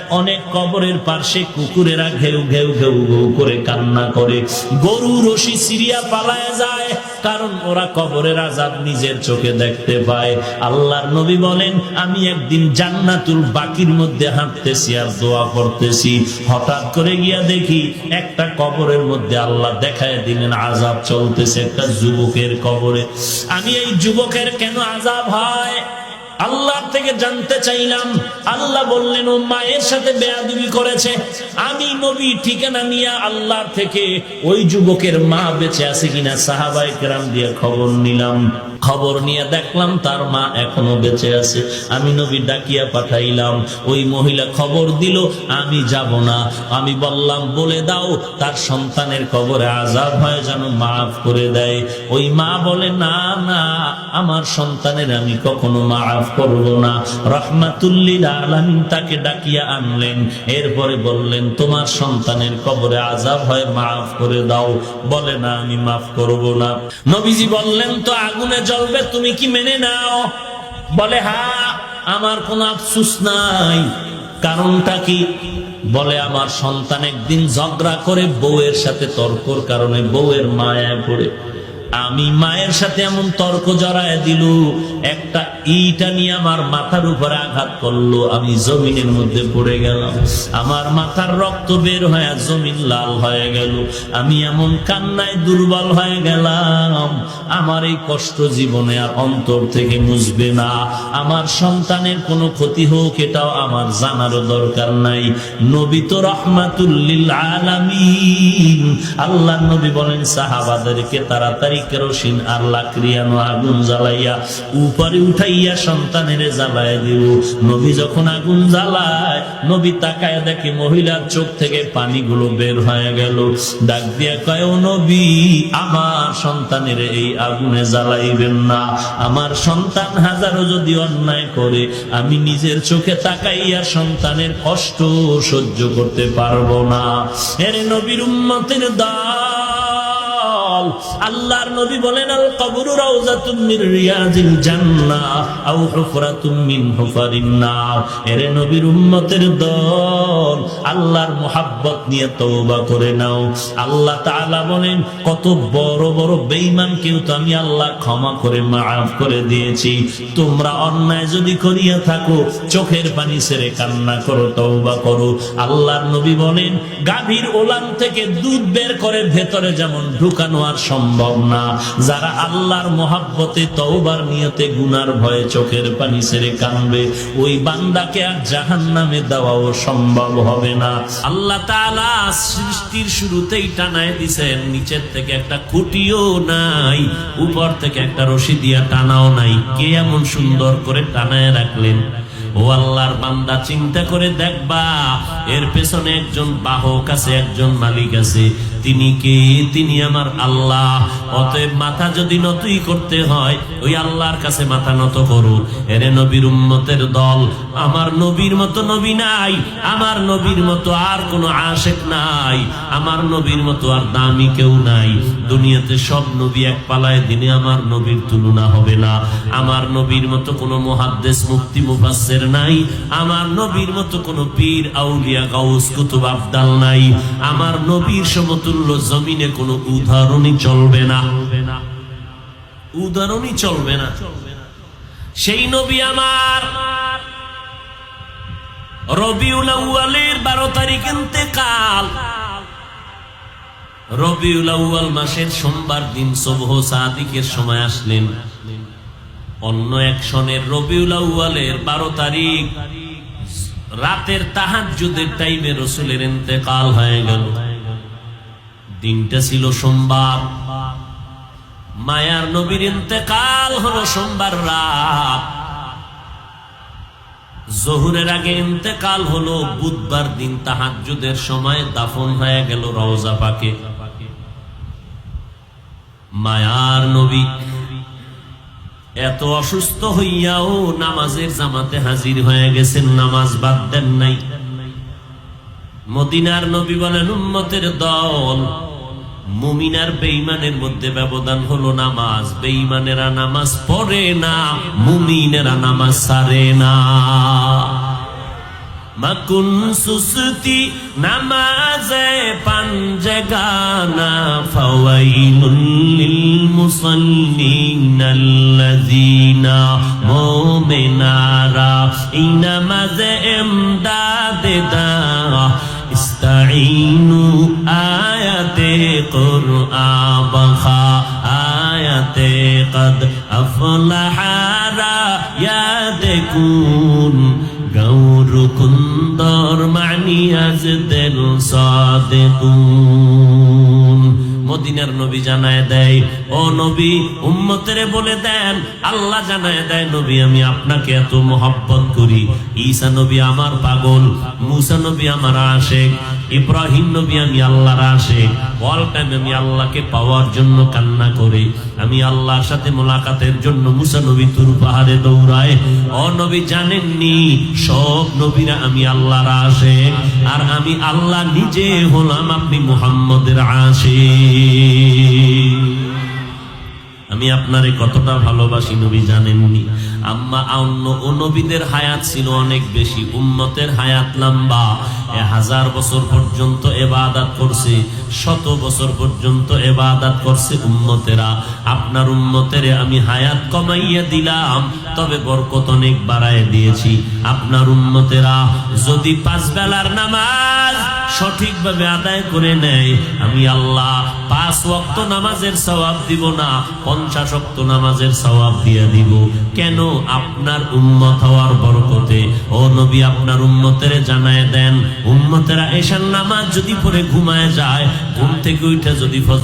অনেক কবরের পাশে কুকুরেরা ঘেউ ঘেউ ঘেউ ঘেউ করে কান্না করে, গরু রশি সিরিয়া পালায় যায়, কারণ ওরা কবরের আযাব নিজের চোখে দেখতে পায়। আল্লাহর নবী বলেন, আমি একদিন জান্নাতুল বাকির মধ্যে হাঁটতেছি আর দোয়া করতেছি, হঠাৎ করে গিয়া দেখি একটা কবরের মধ্যে আল্লাহ দেখায় দিলেন আযাব চলতেছে একটা যুবকের কবরে। আমি এই যুবকের কেন আযাব হয় আল্লাহর থেকে জানতে চাইলাম। আল্লাহ বললেন, ও মায়ের সাথে বেয়াদবি করেছে। আমি নবী ঠিকানা নিয়ে আল্লাহর থেকে ওই যুবকের মা বেঁচে আছে কিনা সাহাবায়ে কেরাম দিয়ে খবর নিলাম। খবর নিয়ে দেখলাম তার মা এখনো বেঁচে আছে। আমি নবী ডাকিয়া পাঠাইলাম, ওই মহিলা খবর দিল আমি যাব না। আমি বললাম, বলে দাও তার সন্তানের কবরে আযাব হয় যেন মাফ করে দেয়। ওই মা বলে, না না, আমার সন্তানের আমি কখনো মাফ করব না। রাহমাতুল লিল আলামিন তাকে ডাকিয়া আনলেন, এরপরে বললেন, তোমার সন্তানের কবরে আযাব হয় মাফ করে দাও। বলে, না আমি মাফ করব না। নবীজি বললেন, তো আগুনে জ্বলবে, তুমি কি মেনে নাও? বলে, হ্যাঁ, আমার কোনো আফসোস নাই। কারণটা কি? বলে, আমার সন্তান একদিন ঝগড়া করে বউয়ের সাথে তর্কর কারণে বউয়ের মায়ায় পড়ে আমি মায়ের সাথে এমন তর্ক জড়ায় দিল, একটা ইটা নিয়ে আমার মাথার উপরে আঘাত করলো, আমি জমিনের মধ্যে পড়ে গেলাম। আমার মাথার রক্ত বের হয়ে জমিন লাল হয়ে গেল। আমি এমন কান্নায় দুর্বল হয়ে গেলাম, আমার এই কষ্ট জীবনে আর অন্তর থেকে মুছবে না। আমার সন্তানের কোনো ক্ষতি হোক এটাও আমার জানারও দরকার নাই। নবী তো রাহমাতুল লিল আলামিন। আল্লাহর নবী বলেন সাহাবাদেরকে তাড়াতাড়ি কেরোসিন আর লাকড়িয়ানো আগুন জ্বালাইয়া উপরে উঠাইয়া সন্তানের জ্বালায় দিব। নবী যখন আগুন জ্বালায়, নবী তাকায় দেখে মহিলার চোখ থেকে পানিগুলো বের হয়ে গেল। ডাক দিয়া কয়, ও নবী, আমার সন্তানের এই আগুনে জ্বালাইবেন না। আমার সন্তান হাজারো যদি অন্যায় করে, আমি নিজের চোখে তাকাইয়া সন্তানের কষ্ট সহ্য করতে পারবো না। এর নবীর উম্মতের আল্লাহর নবী বলেন, আল কবরু রাউযাতুম মির রিয়াজিল জান্নাহ আও হুফরাতুম মিন হুফারিন নার। এর নবীর উম্মতের দল, আল্লাহর মুহাব্বত নিয়ে তওবা করে নাও। আল্লাহ তাআলা বলেন, কত বড় বড় বেঈমানকেও তো আমি আল্লাহ ক্ষমা করে মাফ করে দিয়েছি। তোমরা অন্যায় যদি করিয়া থাকো, চোখের পানি ছেড়ে কান্না করো, তওবা করো। আল্লাহর নবী বলেন, গাভীর ওলান থেকে দুধ বের করে ভেতরে যেমন ঢুকানো আর সম্ভব না, যারা আল্লাহর মহব্বতে তওবার নিয়তে গুনার ভয়ে চোখের পানি ছেড়ে কাঁদবে, ওই বান্দাকে আর জাহান্নামে দেওয়াও সম্ভব হবে না। আল্লাহ তাআলা সৃষ্টির শুরুতেই টানায় দিয়েছেন, নিচের থেকে একটা খুঁটিও নাই, উপর থেকে একটা রশি দিয়া টানাও নাই। কে এমন সুন্দর করে টানায় রাখলেন? ও আল্লাহর বান্দা, চিন্তা করে দেখবা, এর পেছনে একজন বাহক আছে, একজন মালিক আছে। তিনি কে? তিনি আমার আল্লাহ। অতএব মাথা যদি নতই করতে হয়, ওই আল্লাহর কাছে মাথা নত করো। এরে নবীর উম্মতের দল, আমার নবীর মতো নবী নাই, আমার নবীর মতো আর কোনো আশেক নাই, আমার নবীর মতো আর দামি কেউ নাই। দুনিয়াতে সব নবী এক পালায় দিনে আমার নবীর তুলনা হবে না। আমার নবীর মতো কোনো মুহাদ্দিস মুফতি মুফাসসির নাই, আমার নবীর মতো কোনো পীর আউলিয়া গাউস কুতুব আবদাল নাই। আমার নবীর সমতুল্য জমিনে কোনো উদাহরণই চলবে না, উদাহরণই চলবে না। সেই নবী আমার রবিউল আউয়ালের 12 তারিখ ইন্তেকাল। রবিউল আউয়াল মাসের সোমবার দিন সুবহ সাদিকের সময় আসলেন। অন্য এক সনের রবিউল আউয়ালের 12 তারিখ রাতের তাহাজ্জুদের টাইমে রাসূলের ইন্তেকাল হয়ে গেল। দিনটা ছিল সোমবার, মায়ার নবীর ইন্তেকাল হলো সোমবার রাত। জোহরের আগে ইন্তেকাল হলো, বুধবার দিন তাহাজ্জুদের সময় দাফন হয়ে গেল রওজা পাকে। মায়ার নবী এত অসুস্থ হইয়াও নামাজের জামাতে হাজির হয়ে গেছেন, নামাজ বাদ দেন নাই। মদিনার নবী বলেন, উম্মতের দল, মুমিন আর বেঈমানের মধ্যে ব্যবধান হলো নামাজ। বেঈমানেরা নামাজ পড়ে না, মুমিনেরা নামাজ ছাড়ে না। मकुन सुस्ती नमाज़े पंजगाना फवैलुल लिल मुसल्लीन अल्लज़ीना मोमिनारा इनमाज़े इमदादे दा इस्ताईनु आयते कुरआन बखा आयते कद अफलहारा यादकुन गौर कुंदर मानी आज दिल सादिकुन মদিনার নবী জানায় দেয় ও নবী উম্মতেরে বলে দেন আল্লাহ জানায় দেয় নবী আমি আপনাকে এত মহব্বত করি ঈসা নবী আমার পাগল মুসা নবী আমার আশিক ইব্রাহিম নবী আমি আল্লাহর আশিক অল টাইম আমি আল্লাহকে পাওয়ার জন্য কান্না করি আমি আল্লাহর সাথে মোলাকাতের জন্য মুসা নবী তুর পাহাড়ে দৌড়ায় ও নবী জানেননি সব নবীরা আমি আল্লাহর আশিক আর আমি আল্লাহ নিজে হলাম আপনি মুহাম্মদের আশিক আমি আপনারে কতটা ভালোবাসি নবী জানেননি আম্মা অন্য নবীদের হায়াত ছিল অনেক বেশি উম্মতের হায়াত লম্বা 1000 বছর পর্যন্ত ইবাদত করছে 100 বছর পর্যন্ত ইবাদত করছে উম্মতেরা আপনার উম্মতেরে আমি হায়াত কমাইয়া দিলাম তবে বরকত অনেক বাড়ায় দিয়েছি আপনার উম্মতেরা যদি 5 বেলার নামাজ সঠিকভাবে আদায় করে নেয় আমি আল্লাহ 5 ওয়াক্ত নামাজের সওয়াব দিব না 50 ওয়াক্ত নামাজের সওয়াব দিয়ে দিব কেন আপনার উম্মত হওয়ার বরকতে ও নবী আপনার উম্মতের জানায় দেন উম্মতেরা এশার নামাজ যদি পড়ে ঘুমায় যায় ঘুম থেকে উঠে যদি